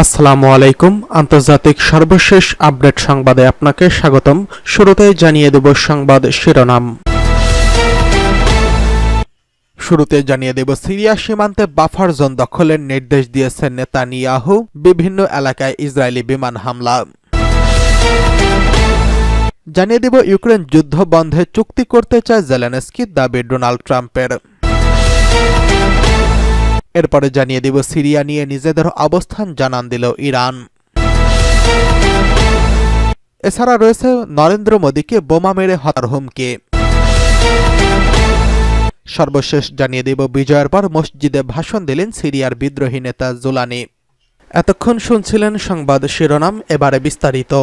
আসসালামু আলাইকুম। আন্তর্জাতিক সর্বশেষ আপডেট সংবাদে আপনাকে স্বাগতম। শুরুতেই জানিয়ে দেব সংবাদ শিরোনাম। সিরিয়া সীমান্তে বাফার জোন দখলের নির্দেশ দিয়েছেন নেতানিয়াহু। বিভিন্ন এলাকায় ইসরায়েলি বিমান হামলা। জানিয়ে দেব ইউক্রেন যুদ্ধ বন্ধে চুক্তি করতে চায় জেলেনস্কি, দাবি ডোনাল্ড ট্রাম্পের। এরপরে জানিয়ে দেব সিরিয়া নিয়ে নিজেদের অবস্থান জানান দিল ইরান। এছাড়া রয়েছে নরেন্দ্র মোদীকে বোমা মেরে হত্যার হুমকি। সর্বশেষ জানিয়ে দেব বিজয়ের পর মসজিদে ভাষণ দিলেন সিরিয়ার বিদ্রোহী নেতা জুলানি। এতক্ষণ শুনছিলেন সংবাদ শিরোনাম, এবারে বিস্তারিত।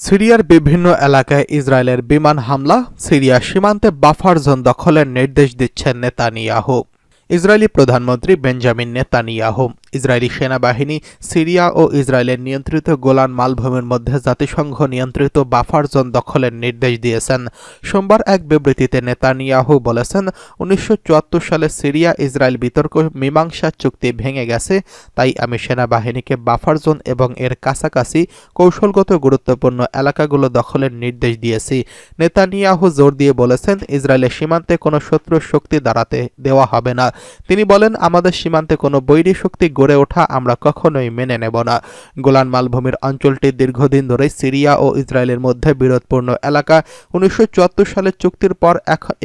সিরিয়ার বিভিন্ন এলাকায় ইসরায়েলের বিমান হামলা। সিরিয়া সীমান্তে বাফার জোন দখলের নির্দেশ দিচ্ছেন নেতানিয়াহু। ইসরায়েলি প্রধানমন্ত্রী বেঞ্জামিন নেতানিয়াহু ইসরায়েলি সেনাবাহিনী সিরিয়া ও ইসরায়েলের নিয়ন্ত্রিত গোলান মালভূমির মধ্যে জাতিসংঘ নিয়ন্ত্রিত বাফার জোন দখলের নির্দেশ দিয়েছেন। সোমবার এক বিবৃতিতে নেতানিয়াহু বলেছেন, 1974 সালে সিরিয়া ইসরায়েল বিতর্ক মীমাংসা চুক্তি ভেঙে গেছে, তাই আমি সেনাবাহিনীকে বাফার জোন এবং এর কাছাকাছি কৌশলগত গুরুত্বপূর্ণ এলাকাগুলো দখলের নির্দেশ দিয়েছি। নেতানিয়াহু জোর দিয়ে বলেছেন, ইসরায়েলের সীমান্তে কোনো শত্রু শক্তি দাঁড়াতে দেওয়া হবে না। তিনি বলেন, আমাদের সীমান্তে কোনো বৈরী শক্তি গড়ে ওঠা আমরা কখনোই মেনে নেব না। গোলান মালভূমির অঞ্চলটি দীর্ঘদিন ধরে সিরিয়া ও ইসরায়েলের মধ্যে বিরোধপূর্ণ এলাকা। 1974 সালের চুক্তির পর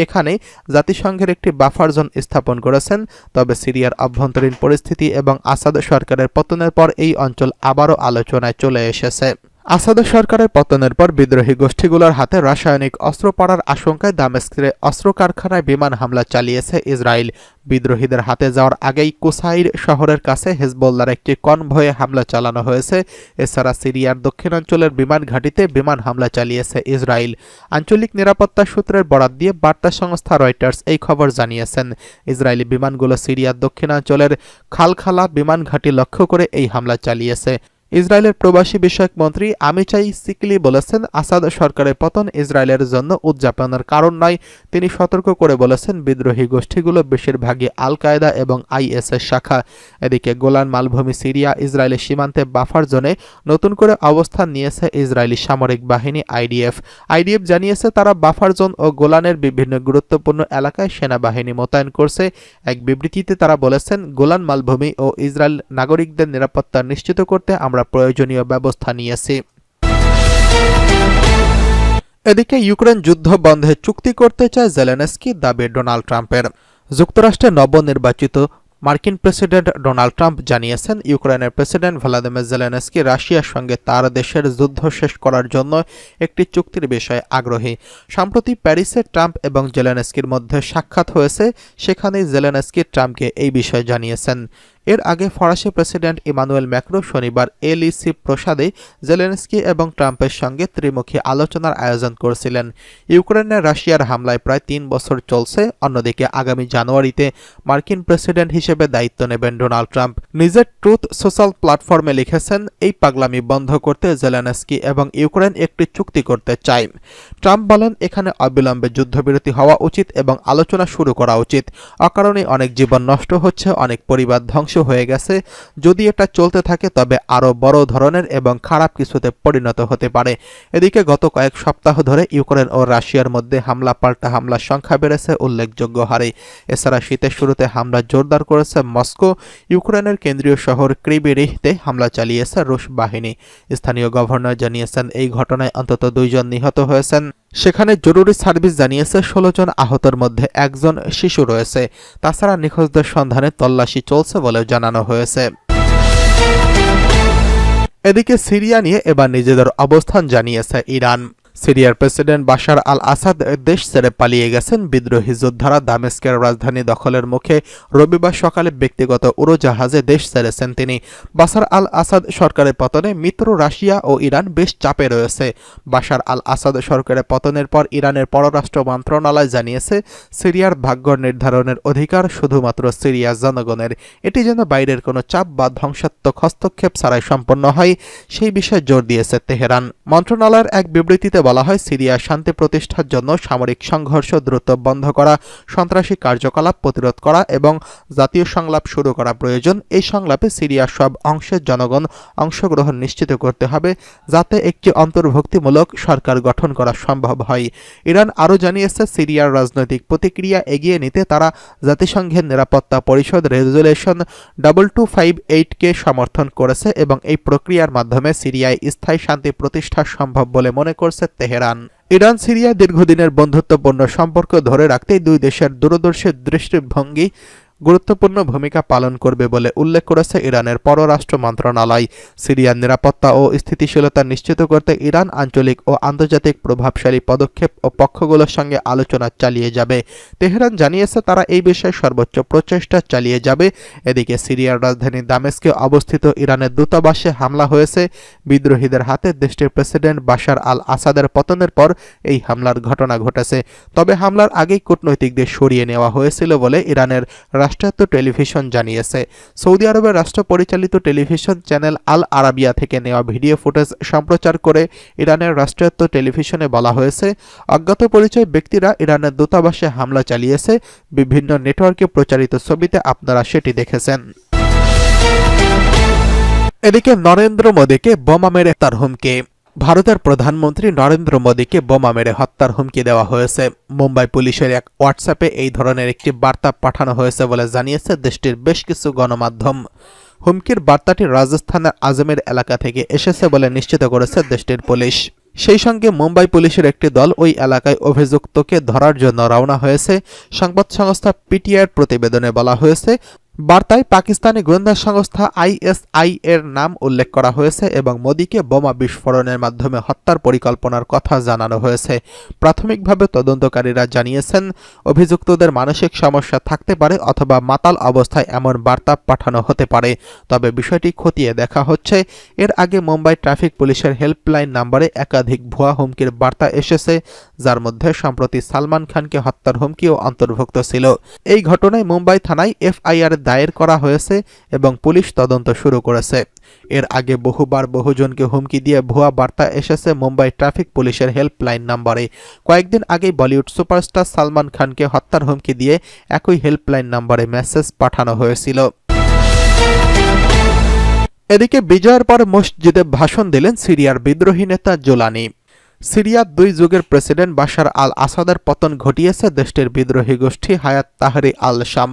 এখানে জাতিসংঘের একটি বাফার জোন স্থাপন করেছেন। তবে সিরিয়ার অভ্যন্তরীণ পরিস্থিতি এবং আসাদ সরকারের পতনের পর এই অঞ্চল আবারও আলোচনায় চলে এসেছে। আসাদ সরকারের পতনের পর বিদ্রোহী গোষ্ঠীগুলোর হাতে রাসায়নিক অস্ত্র পড়ার আশঙ্কায় দামেস্কের অস্ত্র কারখানায় বিমান হামলা চালিয়েছে ইসরায়েল। বিদ্রোহীদের হাতে যাওয়ার আগেই কুসাইর শহরের কাছে হেজবল্লার একটি কনভয়ে হামলা চালানো হয়েছে। এছাড়া সিরিয়ার দক্ষিণাঞ্চলের বিমান ঘাঁটিতে বিমান হামলা চালিয়েছে ইসরায়েল। আঞ্চলিক নিরাপত্তা সূত্রের বরাত দিয়ে বার্তা সংস্থা রয়টার্স এই খবর জানিয়েছেন। ইসরায়েলি বিমানগুলো সিরিয়ার দক্ষিণাঞ্চলের খালখালা বিমান ঘাঁটি লক্ষ্য করে এই হামলা চালিয়েছে। ইসরায়েলের প্রবাসী বিষয়ক মন্ত্রী আমিচাই সিকলি বলেছেন, আসাদ সরকারের পতন ইসরায়েলের জন্য উদযাপনের কারণ নয়। তিনি সতর্ক করে বলেছেন, বিদ্রোহী গোষ্ঠীগুলো বেশিরভাগই আল কায়দা এবং আইএসের শাখা। এদিকে গোলান মালভূমি সিরিয়া ইসরায়েলের সীমান্তে বাফার জোনে নতুন করে অবস্থান নিয়েছে ইসরায়েলি সামরিক বাহিনী আইডিএফ জানিয়েছে, তারা বাফার জোন ও গোলানের বিভিন্ন গুরুত্বপূর্ণ এলাকায় সেনাবাহিনী মোতায়েন করছে। এক বিবৃতিতে তারা বলেছেন, গোলান মালভূমি ও ইসরায়েল নাগরিকদের নিরাপত্তা নিশ্চিত করতে আমরা প্রয়োজনীয় ব্যবস্থা নিয়েছি। এদিকে ইউক্রেন যুদ্ধ বন্ধে চুক্তি করতে চায় জেলেনস্কি, দাবি ডোনাল্ড ট্রাম্পের। যুক্তরাষ্ট্রের নবনির্বাচিত মার্কিন প্রেসিডেন্ট ডোনাল্ড ট্রাম্প জানিয়েছেন, ইউক্রেনের প্রেসিডেন্ট ভ্লাদিমির জেলেনস্কি রাশিয়ার সঙ্গে তার দেশের যুদ্ধ শেষ করার জন্য একটি চুক্তির বিষয়ে আগ্রহী। সম্প্রতি প্যারিসে ট্রাম্প এবং জেলেনস্কির মধ্যে সাক্ষাৎ হয়েছে। সেখানেই জেলেনস্কি ট্রাম্পকে এই বিষয়ে জানিয়েছেন। এর আগে ফরাসি প্রেসিডেন্ট ইমানুয়েল ম্যাক্রো শনিবার এলইসি প্রসাদে জেলেনস্কি এবং ট্রাম্পের সঙ্গে ত্রিমুখী আলোচনার আয়োজন করেছিলেন। ইউক্রেনে রাশিয়ার হামলায় প্রায় 3 বছর চলছে। অন্যদিকে আগামী জানুয়ারিতে মার্কিন প্রেসিডেন্ট হিসেবে দায়িত্ব নেবেন ডোনাল্ড ট্রাম্প। নিজের ট্রুথ সোশ্যাল প্ল্যাটফর্মে লিখেছেন, এই পাগলামি বন্ধ করতে জেলেনস্কি এবং ইউক্রেন একটি চুক্তি করতে চায়। ট্রাম্প বলেন, এখানে অবিলম্বে যুদ্ধবিরতি হওয়া উচিত এবং আলোচনা শুরু করা উচিত। অকারণে অনেক জীবন নষ্ট হচ্ছে, অনেক পরিবার ধ্বংস হয়ে গেছে। যদি এটা চলতে থাকে তবে আরও বড় ধরনের এবং খারাপ কিছুতে পরিণত হতে পারে। এদিকে গত কয়েক সপ্তাহ ধরে ইউক্রেন ও রাশিয়ার মধ্যে হামলা পাল্টা হামলার সংখ্যা বেড়েছে উল্লেখযোগ্য হারে। এছাড়া শীতের শুরুতে হামলা জোরদার করেছে মস্কো। ইউক্রেনের কেন্দ্রীয় শহর ক্রিবিরিহতে হামলা চালিয়েছে রুশ বাহিনী। স্থানীয় গভর্নর জানিয়েছেন, এই ঘটনায় অন্তত 2 জন নিহত হয়েছেন। সেখানে জরুরি সার্ভিস জানিয়েছে 16 জন আহতের মধ্যে 1 জন শিশু রয়েছে। তাছাড়া নিখোঁজদের সন্ধানে তল্লাশি চলছে বলেও জানানো হয়েছে। এদিকে সিরিয়া নিয়ে এবার নিজেদের অবস্থান জানিয়েছে ইরান। সিরিয়ার প্রেসিডেন্ট বাশার আল আসাদ দেশ ছেড়ে পালিয়ে গেছেন। বিদ্রোহী যোদ্ধারা দামেস্কের রাজধানী দখলের মুখে রবিবার সকালে ব্যক্তিগত উড়োজাহাজে দেশ ছেড়েছেন তিনি। বাশার আল আসাদ সরকারের পতনে মিত্র রাশিয়া ও ইরান বেশ চাপে রয়েছে। বাশার আল আসাদ সরকারের পতনের পর ইরানের পররাষ্ট্র মন্ত্রণালয় জানিয়েছে, সিরিয়ার ভাগ্য নির্ধারণের অধিকার শুধুমাত্র সিরিয়ার জনগণের। এটি যেন বাইরের কোনো চাপ বা ধ্বংসাত্মক হস্তক্ষেপ ছাড়াই সম্পন্ন হয়, সেই বিষয়ে জোর দিয়েছে তেহরান। মন্ত্রণালয়ের এক বিবৃতিতে বলা হয়, সিরিয়ায় শান্তি প্রতিষ্ঠার জন্য সামরিক সংঘর্ষ দ্রুত বন্ধ করা, সন্ত্রাসী কার্যকলাপ প্রতিরোধ করা এবং জাতীয় সংলাপ শুরু করা প্রয়োজন। এই সংলাপে সিরিয়ার সব অংশের জনগণ অংশগ্রহণ নিশ্চিত করতে হবে, যাতে একটি অন্তর্ভুক্তিমূলক সরকার গঠন করা সম্ভব হয়। ইরান আরও জানিয়েছে, সিরিয়ার রাজনৈতিক প্রতিক্রিয়া এগিয়ে নিতে তারা জাতিসংঘের নিরাপত্তা পরিষদ রেজুলেশন 2258-কে সমর্থন করেছে এবং এই প্রক্রিয়ার মাধ্যমে সিরিয়ায় স্থায়ী শান্তি প্রতিষ্ঠা সম্ভব বলে মনে করছে তেহরান। ইরান সিরিয়া দীর্ঘদিনের বন্ধুত্বপূর্ণ সম্পর্ক ধরে রাখতেই দুই দেশের দূরদর্শী দৃষ্টিভঙ্গি গুরুত্বপূর্ণ ভূমিকা পালন করবে বলে উল্লেখ করেছে ইরানের পররাষ্ট্র মন্ত্রণালয়। সিরিয়ার নিরাপত্তা ও স্থিতিশীলতা নিশ্চিত করতে ইরান আঞ্চলিক ও আন্তর্জাতিক প্রভাবশালী পদক্ষেপ ও পক্ষগুলোর সঙ্গে আলোচনা চালিয়ে যাবে। তেহরান জানিয়েছে তারা এই বিষয়ে সর্বোচ্চ প্রচেষ্টা চালিয়ে যাবে। এদিকে সিরিয়ার রাজধানী দামেস্কে অবস্থিত ইরানের দূতাবাসে হামলা হয়েছে। বিদ্রোহীদের হাতে দেশটির প্রেসিডেন্ট বাশার আল আসাদের পতনের পর এই হামলার ঘটনা ঘটেছে। তবে হামলার আগেই কূটনৈতিকদের সরিয়ে নেওয়া হয়েছিল বলে ইরানের রাষ্ট্রায়ত্ত টেলিভিশন জানিয়েছে। সৌদি আরবের রাষ্ট্র পরিচালিত টেলিভিশন চ্যানেল আল আরাবিয়া থেকে নেওয়া ভিডিও ফুটেজ সম্প্রচার করে ইরানের রাষ্ট্রায়ত্ত টেলিভিশনে বলা হয়েছে, অজ্ঞাত পরিচয় ব্যক্তিরা ইরানের দূতাবাসে হামলা চালিয়েছে। বিভিন্ন নেটওয়ার্কে প্রচারিত ছবিতে আপনারা সেটি দেখেছেন। এদিকে নরেন্দ্র মোদীকে বোমা মেরে হত্যার হুমকি। ভারতের প্রধানমন্ত্রী নরেন্দ্র মোদীকে বোমা মেরে হত্যার হুমকি দেওয়া হয়েছে। মুম্বাই পুলিশের এক হোয়াটসঅ্যাপে এই ধরনের একটি বার্তা পাঠানো হয়েছে বলে জানিয়েছে দেশটির বেশ কিছু গণমাধ্যম। হুমকির বার্তাটি রাজস্থানের আজমের এলাকা থেকে এসেছে বলে নিশ্চিত করেছে দেশটির পুলিশ। সেই সঙ্গে মুম্বাই পুলিশের একটি দল ওই এলাকায় অভিযুক্তকে ধরার জন্য রওনা হয়েছে। সংবাদ সংস্থা পিটিআইয়ের প্রতিবেদনে বলা হয়েছে, বার্তায় পাকিস্তানি গোয়েন্দা সংস্থা আইএসআই এর নাম উল্লেখ করা হয়েছে এবং মোদীকে বোমা বিস্ফোরণের মাধ্যমে হত্যার পরিকল্পনার কথা জানানো হয়েছে। প্রাথমিকভাবে তদন্তকারীরা জানিয়েছেন, অভিযুক্তদের মানসিক সমস্যা থাকতে পারে অথবা মাতাল অবস্থায় এমন বার্তা পাঠানো হতে পারে। তবে বিষয়টি খতিয়ে দেখা হচ্ছে। এর আগে মুম্বাই ট্রাফিক পুলিশের হেল্পলাইন নম্বরে একাধিক ভুয়া হুমকির বার্তা এসেছে, যার মধ্যে সম্প্রতি সালমান খানকে হত্যার হুমকিও অন্তর্ভুক্ত ছিল। এই ঘটনায় মুম্বাই থানায় এফআইআর দায়ের করা হয়েছে এবং পুলিশ তদন্ত শুরু করেছে। এর আগে বহুবার বহুজনকে হুমকি দিয়ে ভুয়া বার্তা এসেছে মুম্বাই ট্রাফিক পুলিশের হেল্পলাইন নম্বরে। কয়েকদিন আগেই বলিউড সুপারস্টার সালমান খানকে হত্যার হুমকি দিয়ে একই হেল্পলাইন নম্বরে মেসেজ পাঠানো হয়েছিল। এদিকে বিজয়ের পর মসজিদে ভাষণ দিলেন সিরিয়ার বিদ্রোহী নেতা জোলানি। সিরিয়ার 2 যুগের প্রেসিডেন্ট বাশার আল আসাদের পতন ঘটিয়েছে দেশটির বিদ্রোহী গোষ্ঠী হায়াত তাহরি আল শাম।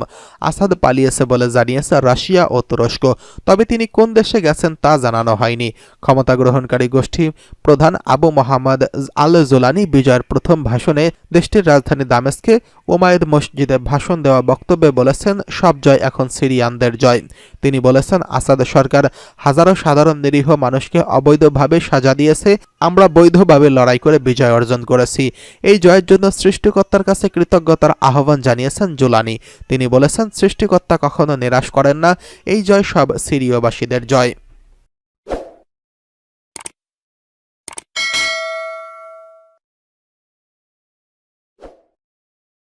আসাদ পালিয়েছে বলে জানিয়েছে রাশিয়া ও তুরস্ক। তবে তিনি কোন দেশে গেছেন তা জানানো হয়নি। ক্ষমতা গ্রহণকারী গোষ্ঠী প্রধান আবু মোহাম্মদ আল জোলানি বিজয়ের প্রথম ভাষণে দেশটির রাজধানী দামেস্কে ওমায়েদ মসজিদে ভাষণ দেওয়া বক্তব্যে বলেছেন, সব জয় এখন সিরিয়ানদের জয়। তিনি বলেছেন, আসাদ সরকার হাজারো সাধারণ নিরীহ মানুষকে অবৈধভাবে সাজা দিয়েছে। আমরা বৈধভাবে লড়াই করে বিজয় অর্জন করেছি। এই জয়ের জন্য সৃষ্টিকর্তার কাছে কৃতজ্ঞতার আহ্বান জানিয়েছেন জোলানি। তিনি বলেছেন, সৃষ্টিকর্তা কখনো নিরাশ করেন না। এই জয় সব সিরীয়বাসীদের জয়।